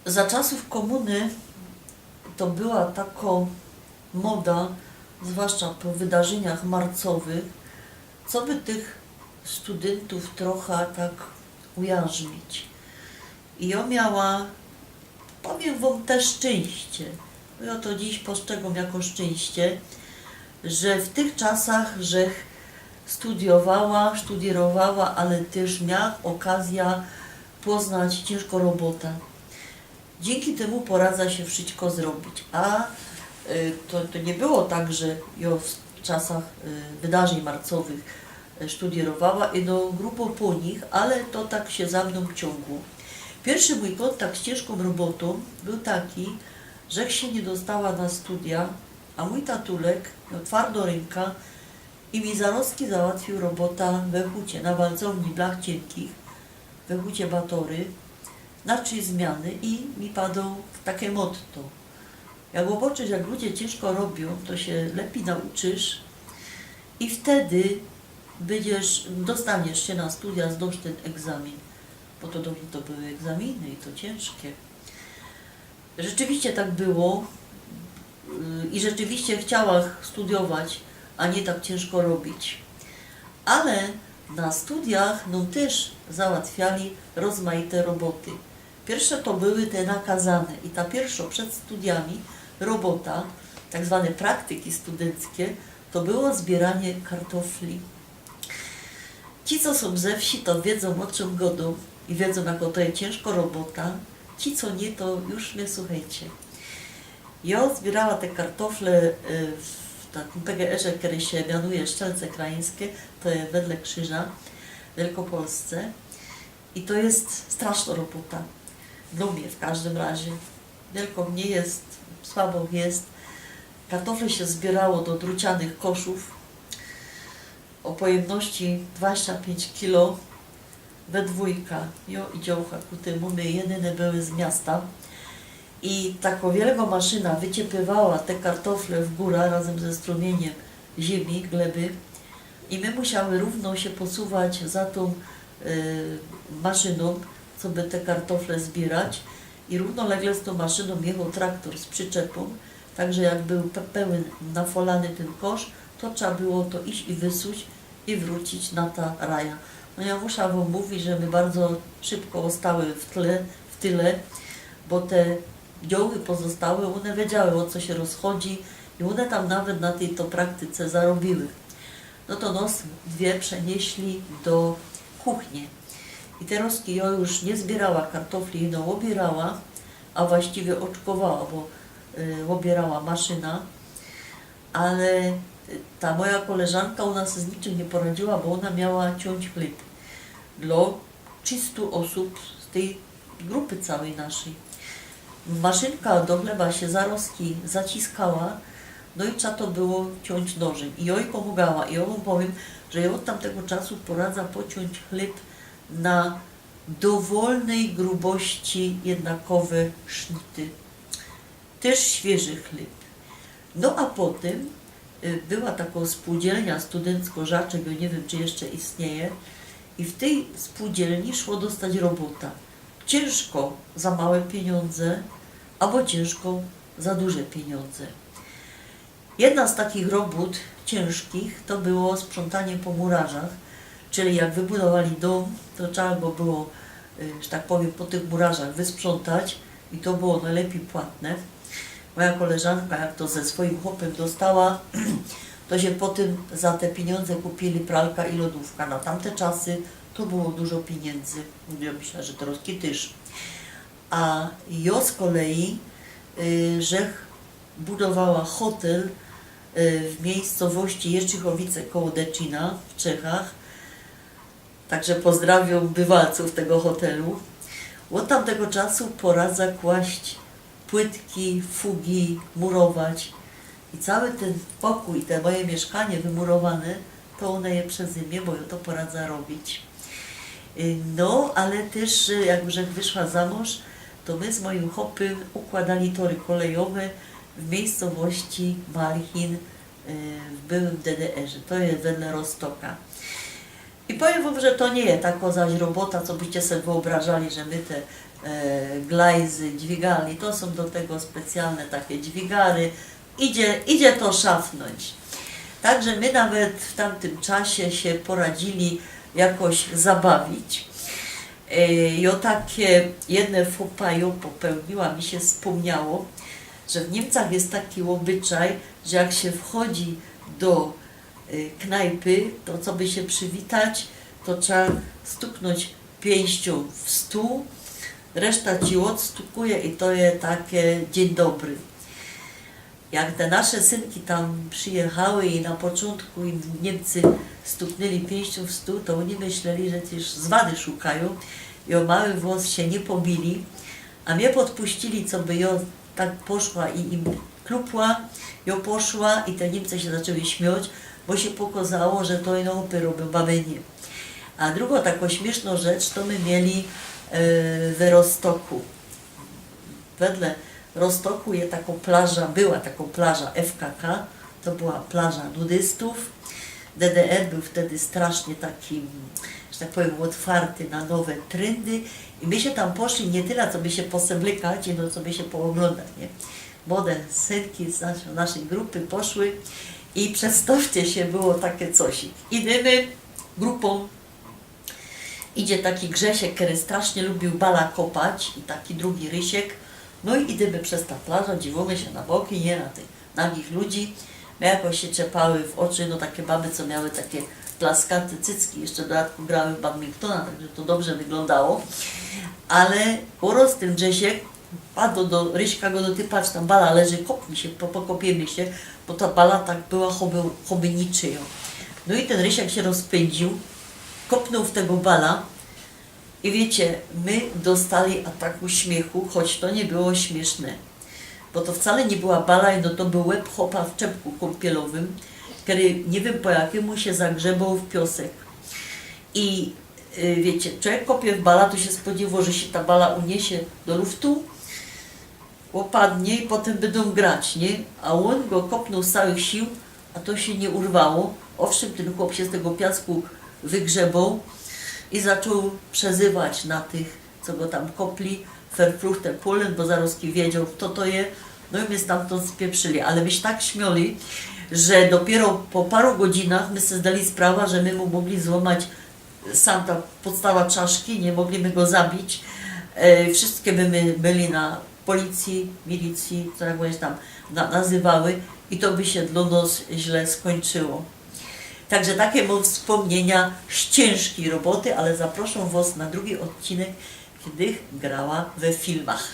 Za czasów komuny to była taka moda, zwłaszcza po wydarzeniach marcowych, co by tych studentów trochę tak ujarzmić. I ja miała, powiem wam, te szczęście, bo ja to dziś postrzegam jako szczęście, że w tych czasach, że studierowała, ale też miała okazję poznać ciężko robota. Dzięki temu poradza się wszystko zrobić. A to nie było tak, że ja w czasach wydarzeń marcowych studierowała i no grubo po nich, ale to tak się za mną ciągło. Pierwszy mój kontakt z ciężką robotą był taki, że się nie dostała na studia, a mój tatulek miał twardo ręka i mi zarostki załatwił robota we hucie, na walcowni blach cienkich, we hucie Batory, na 3 zmiany i mi padło takie motto. Jak zobaczysz, jak ludzie ciężko robią, to się lepiej nauczysz i wtedy dostaniesz się na studia, zdasz ten egzamin. Bo to były egzaminy i to ciężkie. Rzeczywiście tak było i rzeczywiście chciałam studiować, a nie tak ciężko robić. Ale na studiach no też załatwiali rozmaite roboty. Pierwsze to były te nakazane i ta pierwsza przed studiami robota, tak zwane praktyki studenckie, to było zbieranie kartofli. Ci, co są ze wsi, to wiedzą, o czym godą i wiedzą, jak to jest ciężko robota. Ci, co nie, to już mnie słuchajcie. Ja zbierała te kartofle w takim PGR-ze, który się mianuje Szczelce Krajeńskie, to jest wedle Krzyża w Wielkopolsce. I to jest straszna robota. Dla mnie w każdym razie. Wielko nie jest, słabo jest. Kartofle się zbierało do drucianych koszów o pojemności 25 kg we dwójka. Jo i działka ku temu, my jedyne były z miasta. I taka wielka maszyna wyciepywała te kartofle w górę razem ze strumieniem ziemi, gleby. I my musiały równo się posuwać za tą maszyną, co by te kartofle zbierać. I równolegle z tą maszyną jechał traktor z przyczepą. Także jak był pełen nafolany ten kosz, to trzeba było to iść i wysuć i wrócić na ta raja. No ja muszę wam mówić, że my bardzo szybko stały w tyle, bo te dzioły pozostałe, one wiedziały, o co się rozchodzi i one tam nawet na tej to praktyce zarobiły. No to nos dwie przenieśli do kuchni. I teraz ja już nie zbierała kartofli, no obierała, a właściwie oczkowała, bo obierała maszyna, ale ta moja koleżanka u nas z niczym nie poradziła, bo ona miała ciąć chleb dla 300 osób z tej grupy całej naszej. Maszynka do chleba się zarostki zaciskała, no i trzeba to było ciąć nożem. I ja jej pomagała. I ja wam powiem, że ja od tamtego czasu poradza pociąć chleb na dowolnej grubości jednakowe sznity. Też świeży chleb. No a potem była taka spółdzielnia studencko-żaczek, nie wiem, czy jeszcze istnieje, i w tej spółdzielni szło dostać robota. Ciężko za małe pieniądze, albo ciężko za duże pieniądze. Jedna z takich robót ciężkich to było sprzątanie po murarzach, czyli jak wybudowali dom, to trzeba go było, że tak powiem, po tych murarzach wysprzątać i to było najlepiej płatne. Moja koleżanka, jak to ze swoim chłopem dostała, to się potem za te pieniądze kupili pralka i lodówka. Na tamte czasy to było dużo pieniędzy. Ja myślę, że teraz też. A ja z kolei, że budowała hotel w miejscowości Jeszczychowice koło Deczina w Czechach. Także pozdrawiam bywalców tego hotelu. Od tamtego czasu poradza kłaść płytki, fugi, murować. I cały ten pokój, te moje mieszkanie wymurowane, to one je przeze mnie, bo ja to poradza robić. No, ale też jak już wyszła za mąż, to my z moim chłopem układali tory kolejowe w miejscowości Malchin w byłym DDR-ze. To jest wedle Rostoka. I powiem wam, że to nie jest taka zaś robota, co byście sobie wyobrażali, że my te glajzy, dźwigalni, to są do tego specjalne takie dźwigary, idzie to szafnąć. Także my nawet w tamtym czasie się poradzili jakoś zabawić. I o takie jedne faux pas popełniła, mi się wspomniało, że w Niemcach jest taki obyczaj, że jak się wchodzi do knajpy, to co by się przywitać, to trzeba stuknąć pięścią w stół, reszta ci odstukuje i to jest takie dzień dobry. Jak te nasze synki tam przyjechały i na początku im Niemcy stuknęli pięścią w stół, to oni myśleli, że też zwady szukają i o mały włos się nie pobili, a mnie podpuścili, co by ją tak poszła i im klupła, ją poszła i te Niemcy się zaczęły śmiać, bo się pokazało, że to inopy robią, baby nie. A drugą taką śmieszną rzecz to my mieli w Rostoku. Wedle Rostoku jest taką plaża, była taką plaża FKK, to była plaża nudystów. DDR był wtedy strasznie taki, że tak powiem, otwarty na nowe trendy i my się tam poszli nie tyle, co by się posemlykać, no co by się pooglądać, nie? Młode synki z naszej grupy poszły i przedstawcie się, było takie coś. Idziemy grupą, idzie taki Grzesiek, który strasznie lubił bala kopać i taki drugi Rysiek. No i idziemy przez ta plaża, dziwimy się na boki, nie na tych nagich ludzi. My jakoś się czepały w oczy, no takie baby, co miały takie plaskate cycki, jeszcze w dodatku grały w badmintona, także to dobrze wyglądało. Ale urost ten Grzesiek, padł do Ryśka, go dotypać, tam bala leży, kopnij się, pokopiemy się, bo ta bala tak była choby niczyją. No i ten Rysiek się rozpędził, kopnął w tego bala i wiecie, my dostali ataku śmiechu, choć to nie było śmieszne. Bo to wcale nie była bala, no to był łeb chopa w czepku kąpielowym, który nie wiem po jakiemu się zagrzebał w piosek. I wiecie, człowiek kopie w bala, to się spodziewał, że się ta bala uniesie do luftu, opadnie i potem będą grać, nie? A on go kopnął z całych sił, a to się nie urwało. Owszem, ten chłop się z tego piasku wygrzebał i zaczął przezywać na tych, co go tam kopli, Verfluchte Polen, bo Zaroski wiedział, kto to jest, no i mnie stamtąd spieprzyli, ale myśmy tak śmiali, że dopiero po paru godzinach my sobie zdali sprawę, że my mu mogli złamać sam ta podstawa czaszki, nie mogliśmy go zabić. Wszystkie by byli na policji, milicji, co jak tam nazywały i to by się dla nas źle skończyło. Także takie mam wspomnienia z ciężkiej roboty, ale zaproszę Was na drugi odcinek, kiedy grała we filmach.